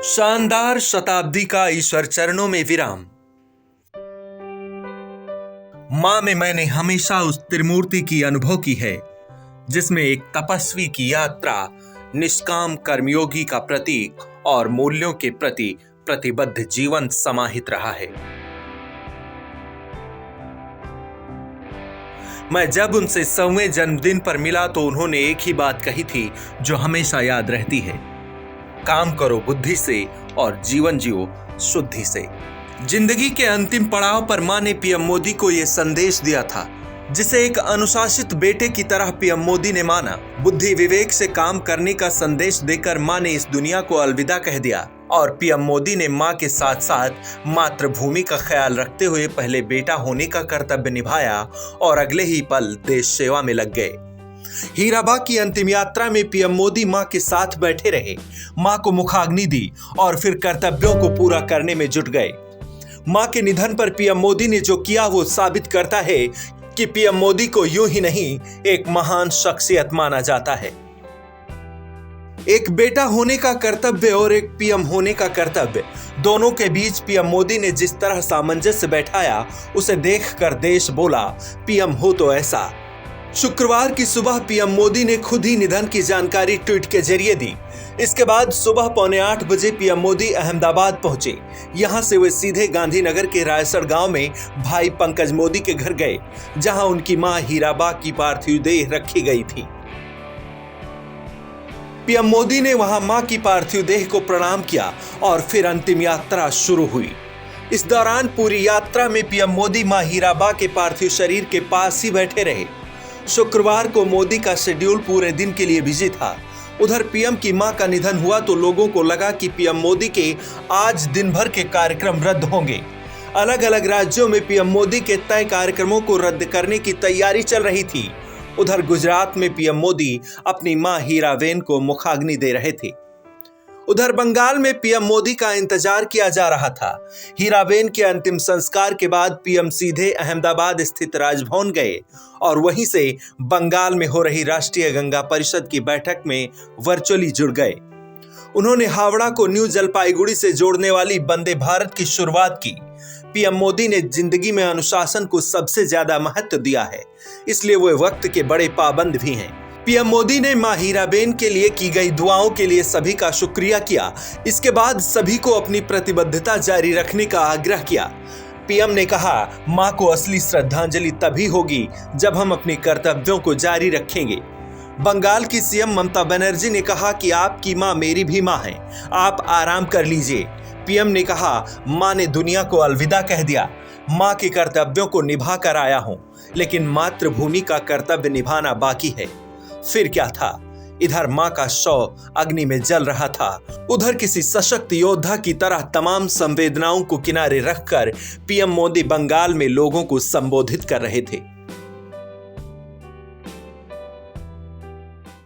शानदार शताब्दी का ईश्वर चरणों में विराम। मां में मैंने हमेशा उस त्रिमूर्ति की अनुभव की है जिसमें एक तपस्वी की यात्रा, निष्काम कर्मयोगी का प्रतीक और मूल्यों के प्रति प्रतिबद्ध जीवन समाहित रहा है। मैं जब उनसे 100वें जन्मदिन पर मिला तो उन्होंने एक ही बात कही थी जो हमेशा याद रहती है, काम करो बुद्धि से और जीवन जियो शुद्धि से। जिंदगी के अंतिम पड़ाव पर मां ने पीएम मोदी को यह संदेश दिया था जिसे एक अनुशासित बेटे की तरह पीएम मोदी ने माना। बुद्धि विवेक से काम करने का संदेश देकर मां ने इस दुनिया को अलविदा कह दिया और पीएम मोदी ने मां के साथ साथ मातृभूमि का ख्याल रखते हुए पहले बेटा होने का कर्तव्य निभाया और अगले ही पल देश सेवा में लग गए। हीराबाग की अंतिम यात्रा में पीएम मोदी मां के साथ बैठे रहे, मां को मुखाग्नि दी और फिर कर्तव्यों को पूरा करने में जुट गए। मां के निधन पर पीएम मोदी ने जो किया वो साबित करता है कि पीएम मोदी को यूं ही नहीं एक महान शख्सियत माना जाता है। एक बेटा होने का कर्तव्य और एक पीएम होने का कर्तव्य, दोनों के बीच पीएम मोदी ने जिस तरह सामंजस्य बैठाया उसे देखकर देश बोला, पीएम हो तो ऐसा। शुक्रवार की सुबह पीएम मोदी ने खुद ही निधन की जानकारी ट्वीट के जरिए दी। इसके बाद सुबह 7:45 बजे पीएम मोदी अहमदाबाद पहुंचे। यहां से वे सीधे गांधीनगर के रायसर गांव में भाई पंकज मोदी के घर गए, जहां उनकी मां हीराबाग की पार्थिव देह रखी गई थी। पीएम मोदी ने वहां मां की पार्थिव देह को प्रणाम किया और फिर अंतिम यात्रा शुरू हुई। इस दौरान पूरी यात्रा में पीएम मोदी मां हीराबाग के पार्थिव शरीर के पास ही बैठे रहे। शुक्रवार को मोदी का शेड्यूल पूरे दिन के लिए बिजी था। उधर पीएम की मां का निधन हुआ तो लोगों को लगा कि पीएम मोदी के आज दिन भर के कार्यक्रम रद्द होंगे। अलग अलग राज्यों में पीएम मोदी के तय कार्यक्रमों को रद्द करने की तैयारी चल रही थी। उधर गुजरात में पीएम मोदी अपनी मां हीराबेन को मुखाग्नि दे रहे थे। उधर बंगाल में पीएम मोदी का इंतजार किया जा रहा था। हीराबेन के अंतिम संस्कार के बाद पीएम सीधे अहमदाबाद स्थित राजभवन गए और वहीं से बंगाल में हो रही राष्ट्रीय गंगा परिषद की बैठक में वर्चुअली जुड़ गए। उन्होंने हावड़ा को न्यू जलपाईगुड़ी से जोड़ने वाली वंदे भारत की शुरुआत की। पीएम मोदी ने जिंदगी में अनुशासन को सबसे ज्यादा महत्व दिया है, इसलिए वे वक्त के बड़े पाबंद भी हैं। पीएम मोदी ने मां हीराबेन के लिए की गई दुआओं के लिए सभी का शुक्रिया किया। इसके बाद सभी को अपनी प्रतिबद्धता जारी रखने का आग्रह किया। पीएम ने कहा, मां को असली श्रद्धांजलि तभी होगी जब हम अपने कर्तव्यों को जारी रखेंगे। बंगाल की सीएम ममता बनर्जी ने कहा कि आपकी मां मेरी भी मां है, आप आराम कर लीजिए। पीएम ने कहा, मां ने दुनिया को अलविदा कह दिया, मां के कर्तव्यों को निभा कर आया हूं, लेकिन मातृभूमि का कर्तव्य निभाना बाकी है। फिर क्या था, इधर मां का शव अग्नि में जल रहा था, उधर किसी सशक्त योद्धा की तरह तमाम संवेदनाओं को किनारे रखकर पीएम मोदी बंगाल में लोगों को संबोधित कर रहे थे।